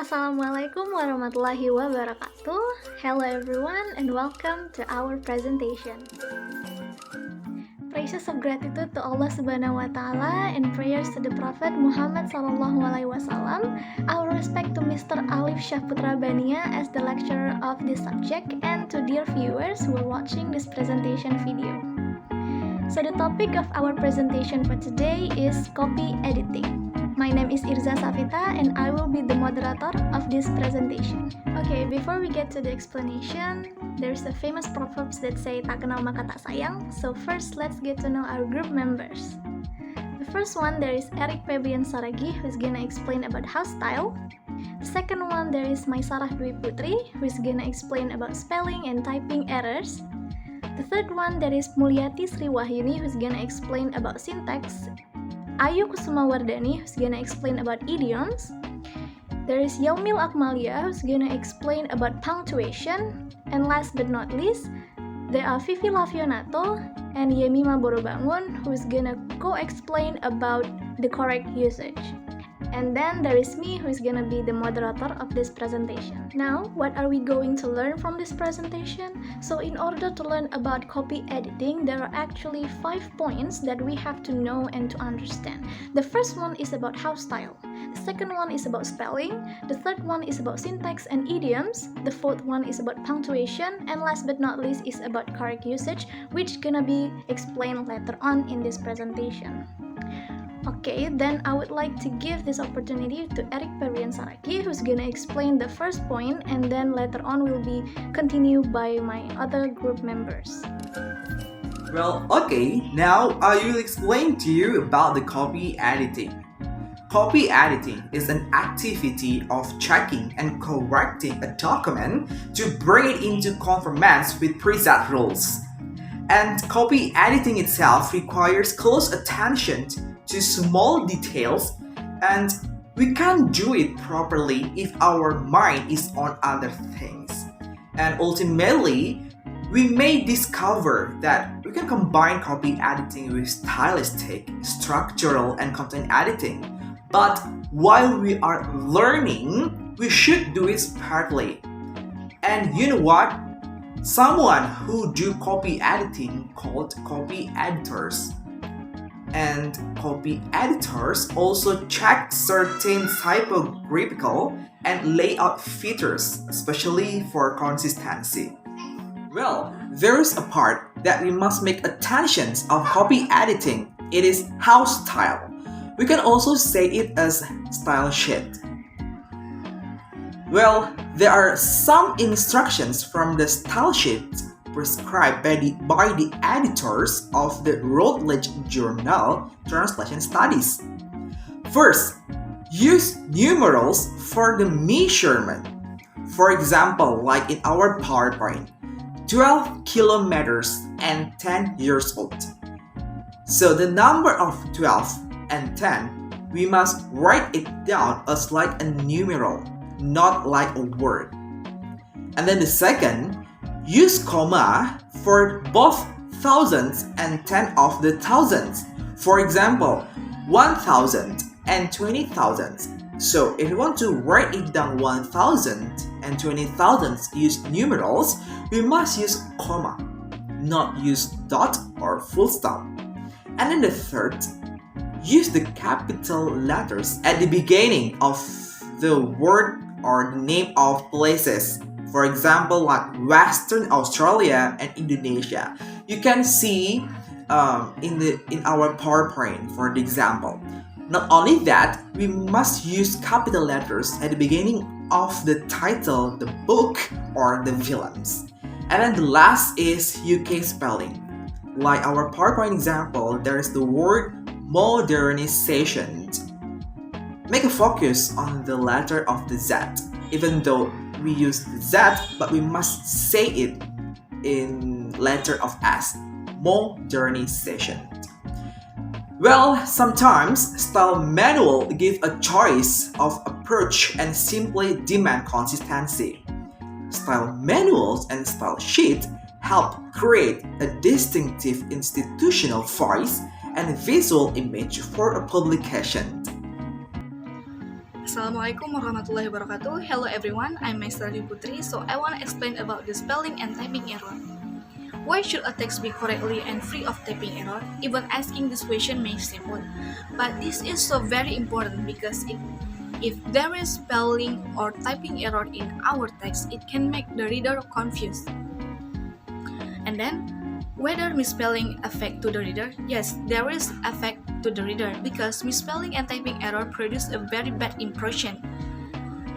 Assalamualaikum warahmatullahi wabarakatuh. Hello everyone and welcome to our presentation. Praises of gratitude to Allah Subhanahu wa Ta'ala and prayers to the Prophet Muhammad Sallallahu Alaihi Wasallam. Our respect to Mr. Alif Syahputra Bania as the lecturer of this subject and to dear viewers who are watching this presentation video. So the topic of our presentation for today is copy editing. My name is Irza Savita and I will be the moderator of this presentation. Okay, before we get to the explanation, there's a famous proverbs that say tak kenal maka tak sayang. So first, let's get to know our group members. The first one, there is Erik, Pebrian, Saragih, who's gonna explain about house style. The second one, there is Maisarah, Putri, who's gonna explain about spelling and typing errors. The third one, there is Mulyati Wahyuni, who's gonna explain about syntax. Ayu Wardani, who's gonna explain about idioms. There is Yaumil Akmalia, who's gonna explain about punctuation. And last but not least, there are Vivi Lavianato and Yemim Bangun, who's gonna co-explain about the correct usage. And then there is me, who is gonna be the moderator of this presentation. Now, what are we going to learn from this presentation? So in order to learn about copy editing, there are actually 5 points that we have to know and to understand. The first one is about house style. The second one is about spelling. The third one is about syntax and idioms. The fourth one is about punctuation. And last but not least is about correct usage, which gonna be explained later on in this presentation. Okay, then I would like to give this opportunity to Erik, Pebrian, Saragih, who's gonna explain the first point, and then later on will be continued by my other group members. Well, okay, now I will explain to you about the copy editing. Copy editing is an activity of checking and correcting a document to bring it into conformance with preset rules. And copy editing itself requires close attention to small details, and we can't do it properly if our mind is on other things. And ultimately, we may discover that we can combine copy editing with stylistic, structural, and content editing. But while we are learning, we should do it smartly. And you know what? Someone who do copy editing called copy editors. And copy editors also check certain typographical and layout features, especially for consistency. Well, there is a part that we must make attention of copy editing. It is house style. We can also say it as style sheet. Well, there are some instructions from the style sheet prescribed by the editors of the Routledge Journal Translation Studies. First, use numerals for the measurement. For example, like in our PowerPoint, 12 kilometers and 10 years old. So the number of 12 and 10, we must write it down as like a numeral, not like a word. And then the second, use comma for both thousands and 10 of the thousands. For example, 1,000 and 20,000. So if you want to write it down 1,000 and 20,000 use numerals, we must use comma, not use dot or full stop. And then the third, use the capital letters at the beginning of the word or the name of places. For example, like Western Australia and Indonesia. You can see in our PowerPoint for the example. Not only that, we must use capital letters at the beginning of the title, the book, or the villains. And then the last is UK spelling. Like our PowerPoint example, there is the word modernization. Make a focus on the letter of the Z, even though we use the Z, but we must say it in letter of S, modernization. Well, sometimes style manual give a choice of approach and simply demand consistency. Style manuals and style sheets help create a distinctive institutional voice and visual image for a publication. Assalamualaikum warahmatullahi wabarakatuh. Hello everyone, I'm Maisarah Putri. So I want to explain about the spelling and typing error. Why should a text be correctly and free of typing error? Even asking this question may seem simple, but this is so very important because if there is spelling or typing error in our text, it can make the reader confused. And then, whether misspelling affect to the reader? Yes, there is effect to the reader because misspelling and typing error produce a very bad impression.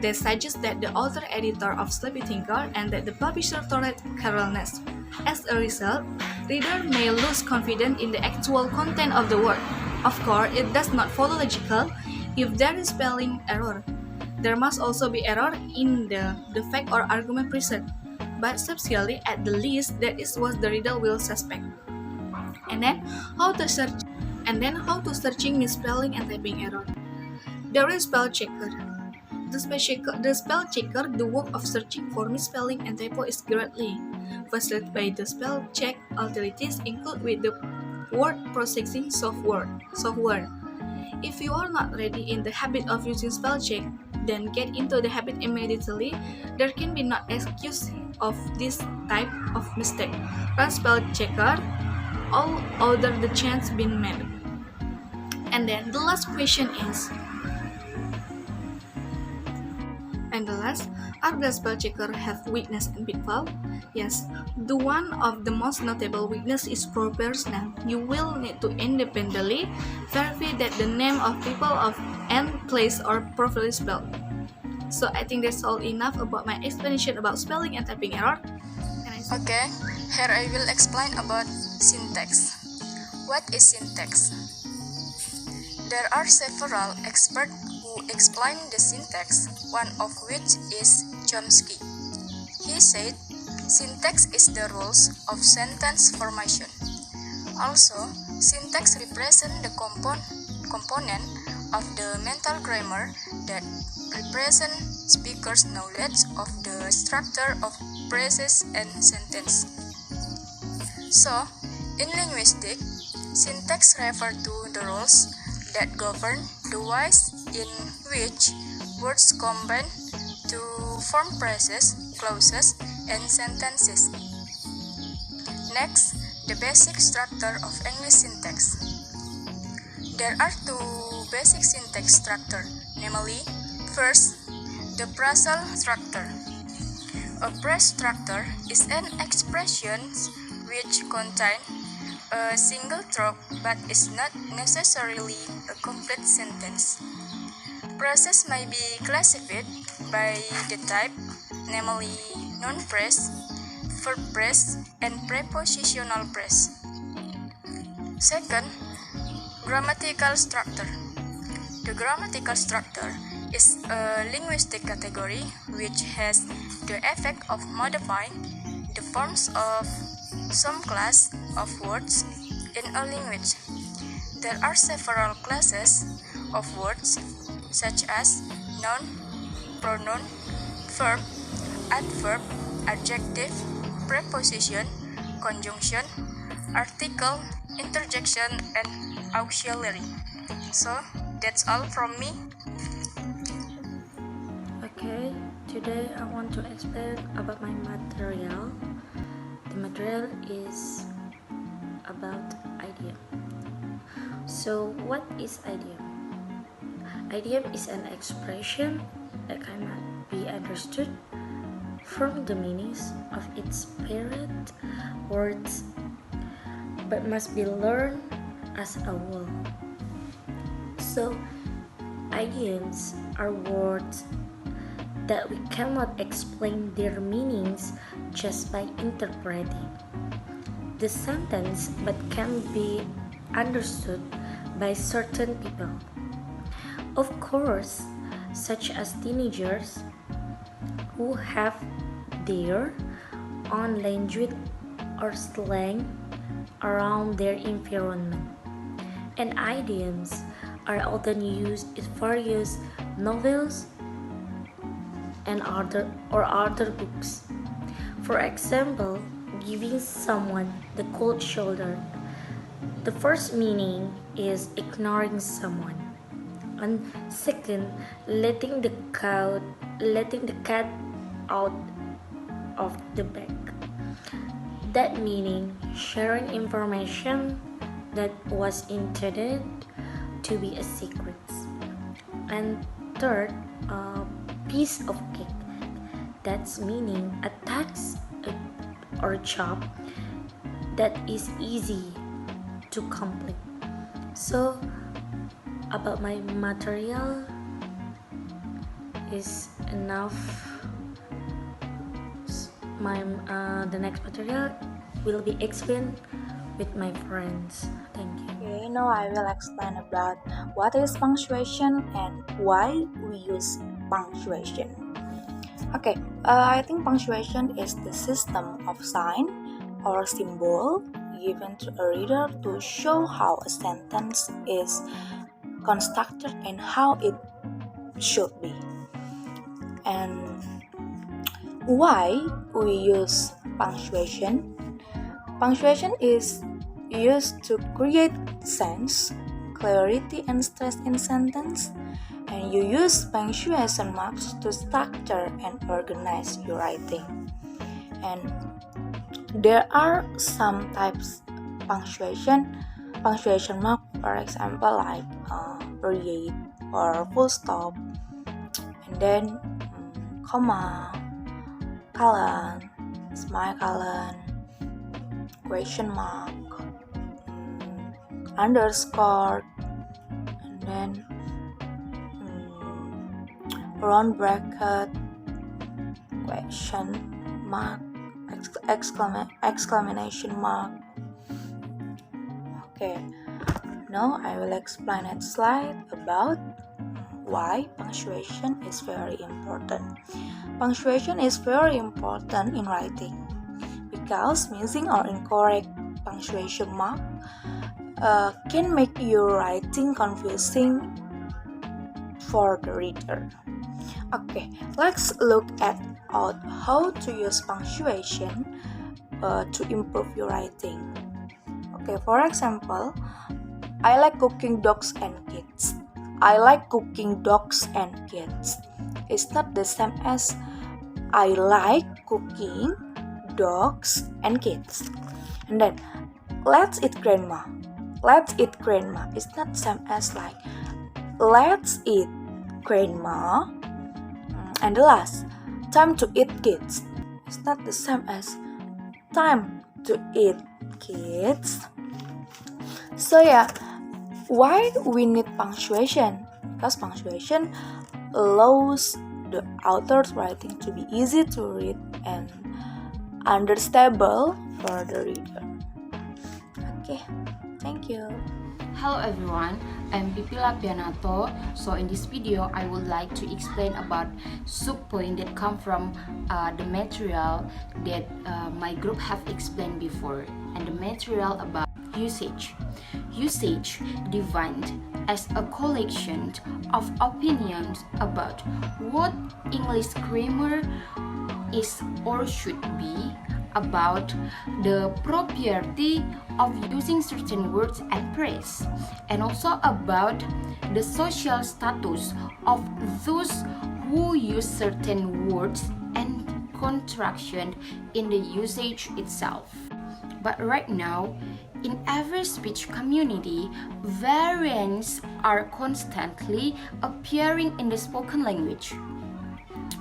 They suggest that the author editor of Sleepy Thinker and that the publisher tolerate carelessness. As a result, reader may lose confidence in the actual content of the work. Of course, it does not follow logical if there is spelling error. There must also be error in the fact or argument present, but substantially at the least that is what the reader will suspect. And then how to searching misspelling and typing error. There is spell checker. The spell checker, the work of searching for misspelling and typo is greatly facilitated by the spell check utilities included with the word processing software. If you are not ready in the habit of using spell check, then get into the habit immediately. There can be no excuse of this type of mistake. Run spell checker, all other the chance been made. And then the last question is, are the spell checker have weakness and pitfall? Yes, the one of the most notable weakness is proportional. You will need to independently verify that the name of people of and place are properly spelled. So I think that's all enough about my explanation about spelling and typing error. Okay, here I will explain about syntax. What is syntax? There are several experts who explain the syntax, one of which is Chomsky. He said, syntax is the rules of sentence formation. Also, syntax represents the component of the mental grammar that represent speaker's knowledge of the structure of phrases and sentence. So, in linguistics, syntax refers to the rules that govern the ways in which words combine to form phrases, clauses, and sentences. Next, the basic structure of English syntax. There are two basic syntax structures, namely, first, the phrasal structure. A phrase structure is an expression which contains a single thought but is not necessarily a complete sentence. Phrases may be classified by the type, namely noun phrase, verb phrase, and prepositional phrase. Second, grammatical structure. The grammatical structure is a linguistic category which has the effect of modifying the forms of some class of words in a language. There are several classes of words such as noun, pronoun, verb, adverb, adjective, preposition, conjunction, article, interjection, and auxiliary. So, that's all from me. Okay, today I want to explain about my material. The material is about idiom. So, what is idiom? Idiom is an expression that cannot be understood from the meanings of its parent words, but must be learned as a whole. So, idioms are words that we cannot explain their meanings just by interpreting the sentence, but can be understood by certain people. Of course, such as teenagers who have their own language or slang around their environment. And idioms are often used in various novels and other books. For example, giving someone the cold shoulder. The first meaning is ignoring someone. And second, letting the cat out of the bag. That meaning sharing information that was intended to be a secret. And third, a piece of cake. That's meaning a task or job that is easy to complete. So about my material is enough. The next material will be explained with my friends. Thank you. Okay, now I will explain about what is punctuation and why we use punctuation. Okay, I think punctuation is the system of sign or symbol given to a reader to show how a sentence is constructed and how it should be. And why we use punctuation? Punctuation is used to create sense, clarity, and stress in sentence, and you use punctuation marks to structure and organize your writing. And there are some types punctuation mark, for example, like period or full stop, and then comma, colon, semicolon, question mark, underscore, and then round bracket, question mark, exclamation mark. Okay, now I will explain next slide about why punctuation is very important. Punctuation is very important in writing because missing or incorrect punctuation mark can make your writing confusing for the reader. Okay, let's look at how to use punctuation to improve your writing. Okay, for example, I like cooking dogs and kids. I like cooking dogs and kids. It's not the same as I like cooking dogs and kids. And then let's eat grandma. Let's eat grandma. It's not the same as like let's eat grandma. And the last, time to eat kids. It's not the same as time to eat kids. So yeah, why we need punctuation? Because punctuation allows the author's writing to be easy to read and understandable for the reader. Okay, thank you. Hello everyone, I'm Vivi Lavianato. So in this video, I would like to explain about subpoint that come from the material that my group have explained before, and the material about usage. Usage defined as a collection of opinions about what English grammar is or should be, about the propriety of using certain words and phrase, and also about the social status of those who use certain words and contraction in the usage itself. But right now, in every speech community, variants are constantly appearing in the spoken language.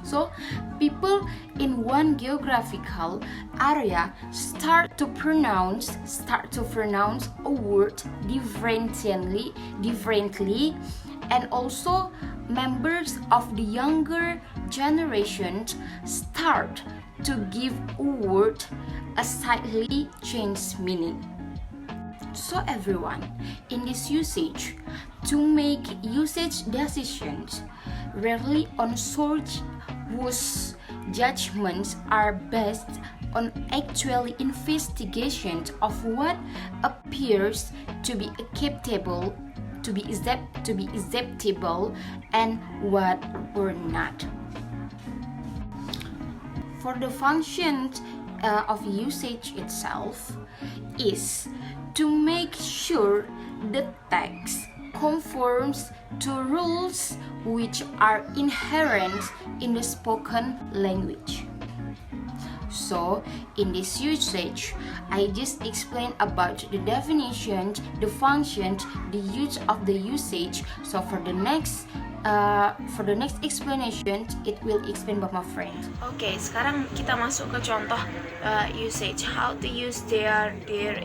So, people in one geographical area start to pronounce a word differently, and also members of the younger generation start to give a word a slightly changed meaning. So everyone, in this usage, to make usage decisions, rarely on source whose judgments are based on actual investigation of what appears to be acceptable, and what were not. For the function of usage itself is to make sure the text conforms to rules which are inherent in the spoken language. So, in this usage, I just explained about the definition, the function, the use of the usage. So for the next explanation, it will explain by my friend. Oke, sekarang kita masuk ke contoh usage. How to use their,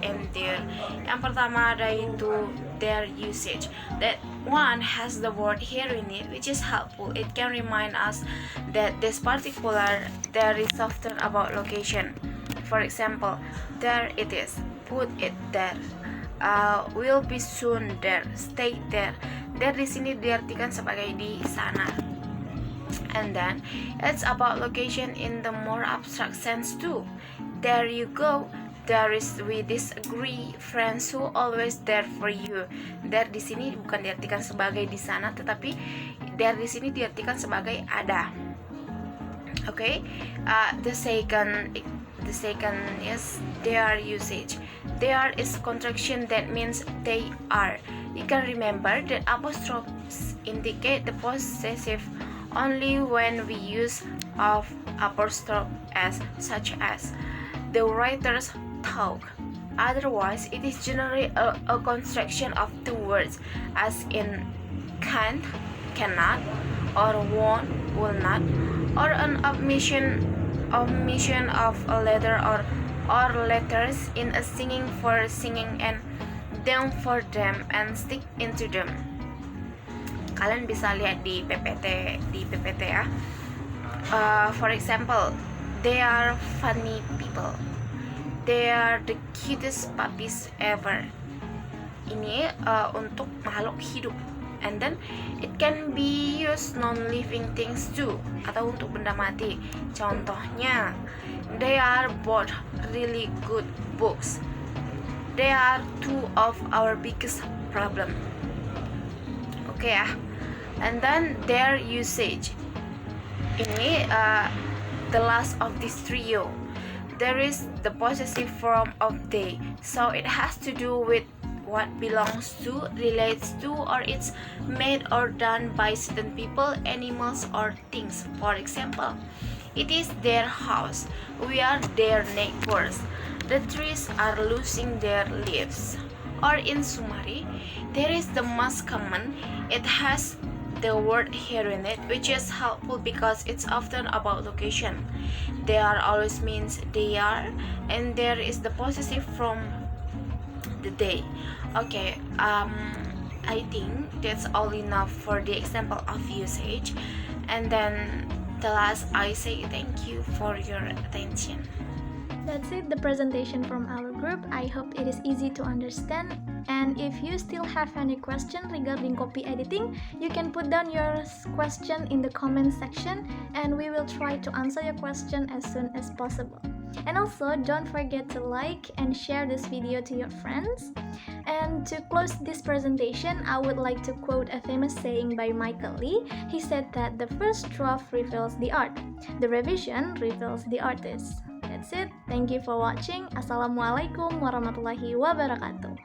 and their. Yang pertama ada itu their usage. That one has the word here in it, which is helpful. It can remind us that this particular there is often about location. For example, there it is. Put it there. Will be soon there. Stay there. There di sini diartikan sebagai di sana. And then it's about location in the more abstract sense too. There you go. There is we disagree, friends who always there for you. There di sini bukan diartikan sebagai di sana, tetapi there di sini diartikan sebagai ada. Okay, the second is their usage. There is contraction that means they are. You can remember that apostrophes indicate the possessive only when we use of apostrophe s, such as the writers talk. Otherwise, it is generally a construction of two words, as in can't, cannot, or won't, will not, or an omission of a letter or letters in a singing for singing and them for them and stick into them. Kalian bisa lihat di PPT ya. For example, they are funny people. They are the cutest puppies ever. Ini untuk makhluk hidup. And then it can be used non-living things too, atau untuk benda mati. Contohnya, they are both really good books. They are two of our biggest problem. Oke ya. And then their usage. Ini the last of this trio. There is the possessive form of they, so it has to do with what belongs to, relates to, or it's made or done by certain people, animals, or things. For example, it is their house. We are their neighbors. The trees are losing their leaves. Or in summary, there is the most common. It has the word here in it, which is helpful because it's often about location. They are always means they are, and there is the possessive from the day. Okay, I think that's all enough for the example of usage. And then the last, I say thank you for your attention. That's it, the presentation from our group. I hope it is easy to understand. And if you still have any question regarding copy editing, you can put down your question in the comment section and we will try to answer your question as soon as possible. And also, don't forget to like and share this video to your friends. And to close this presentation, I would like to quote a famous saying by Michael Lee. He said that the first draft reveals the art, the revision reveals the artist. That's it. Thank you for watching. Assalamualaikum warahmatullahi wabarakatuh.